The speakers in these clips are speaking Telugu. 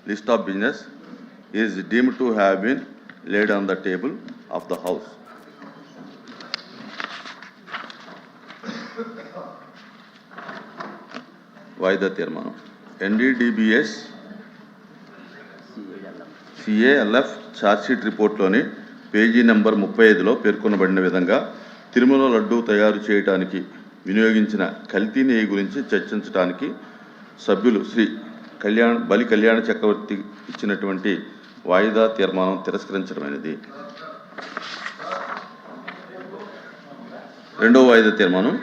list of business is deemed to have been laid on the table of the House. వాయిదా తీర్మానం NDDBS CALF ఛార్జ్షీట్ రిపోర్ట్లోని పేజీ నెంబర్ 35లో పేర్కొనబడిన విధంగా తిరుమల లడ్డూ తయారు చేయడానికి వినియోగించిన కల్తీ నెయ్యి గురించి చర్చించడానికి సభ్యులు శ్రీ బలి కళ్యాణ చక్రవర్తి ఇచ్చినటువంటి వాయిదా తీర్మానం తిరస్కరించడమైనది. రెండవ వాయిదా తీర్మానం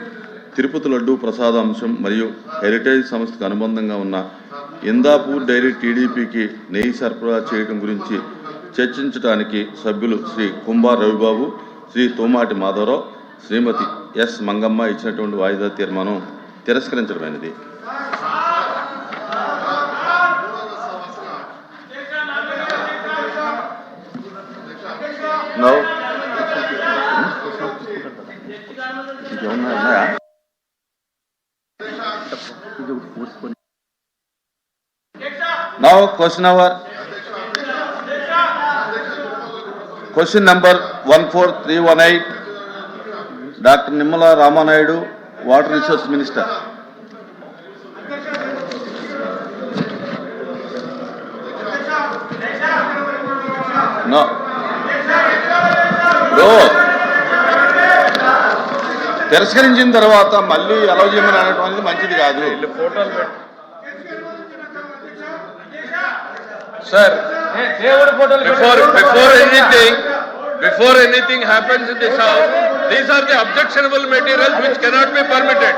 తిరుపతి లడ్డూ ప్రసాదాంశం మరియు హెరిటేజ్ సంస్థకు అనుబంధంగా ఉన్న ఇందాపూర్ డైరీ టీడీపీకి నెయ్యి సరఫరా చేయడం గురించి చర్చించడానికి సభ్యులు శ్రీ కుంభార్ రవిబాబు, శ్రీ తోమాటి మాధవరావు, శ్రీమతి ఎస్ మంగమ్మ ఇచ్చినటువంటి వాయిదా తీర్మానం తిరస్కరించడమైనది. Now question number 14318, Dr. Nimmala Ramanayudu, Water Resource Minister. No. తిరస్కరించిన తర్వాత మళ్ళీ అలౌ చేయమని అనడం అనేది మంచిది కాదు. Sir, before anything happens in this house, these are the objectionable materials which cannot be permitted.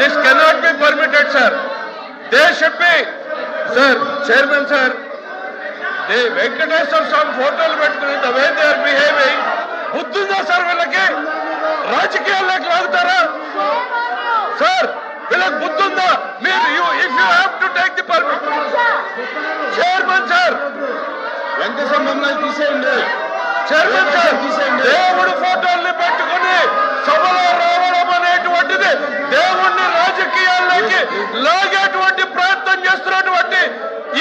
This cannot be permitted, sir. They should be, sir, Chairman, sir. The Venkateswara Swami photo the way they are behaving, buddhunda sir villaki రాజకీయాల్లోకి లాగుతారా? సార్ వీళ్ళకి బుద్ధుందా? మీరు if you have to take the permit, chairman sir Venkateswara తీసేయండి. చైర్మన్ సార్ దేవుడు ఫోటోల్ని పెట్టుకుని సభలో రావడం అనేటువంటిది దేవుణ్ణి రాజకీయాల్లోకి లాగేటువంటి ప్రయత్నం చేస్తున్నటువంటి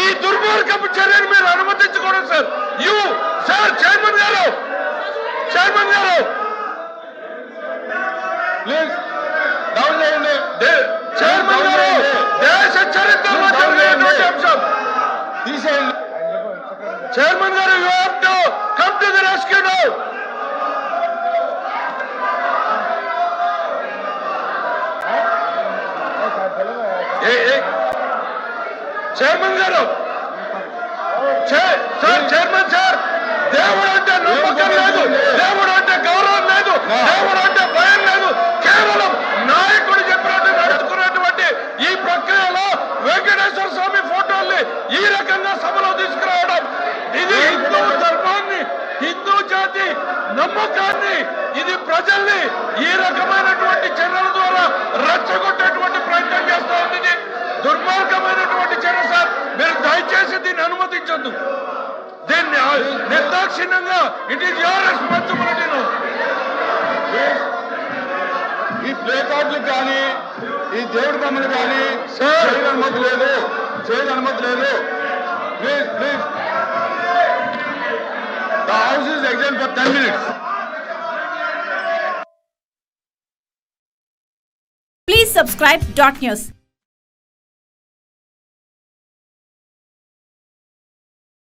ఈ దుర్మార్గపు చర్యను మీరు అనుమతించకూడదు సార్. సార్ చైర్మన్ గారు ప్లీజ్ డౌన్ చేయండి. చైర్మన్ గారు దేశ చరిత్రలో జరిగినటువంటి అంశం తీసేయండి. చైర్మన్ గారు you have to come to the rescue now. Chairman గారు సార్ చైర్మన్ సార్ దేవుడు అంటే నమ్మకం లేదు, దేవుడు అంటే గౌరవం లేదు, దేవుడు అంటే భయం లేదు. కేవలం నాయకుడు చెప్పినట్టు నడుచుకున్నటువంటి ఈ ప్రక్రియలో వెంకటేశ్వర స్వామి ఫోటోల్ని ఈ రకంగా సభలో తీసుకురావడం ఇది హిందూ ధర్మాన్ని, హిందూ జాతి నమ్మకాన్ని, ఇది ప్రజల్ని ఈ రకమైనటువంటి చర్యల ద్వారా రెచ్చగొట్టేటువంటి ప్రయత్నం చేస్తూ ఉంది. ఇది దుర్మార్గమైనటువంటి చర్య సార్. మీరు దయచేసి దీన్ని అనుమతించొద్దు. దీన్ని నిర్దాక్షిణ్యంగా ఇట్ ఈస్ యువర్ రెస్పాన్సిబిలిటీ. ఈ ప్లే కార్డులకు కానీ ఈ దేవుడి బొమ్మలు కానీ చేయని అనుమతి లేదు. Please the house is exam for 10 minutes. Please subscribe .news.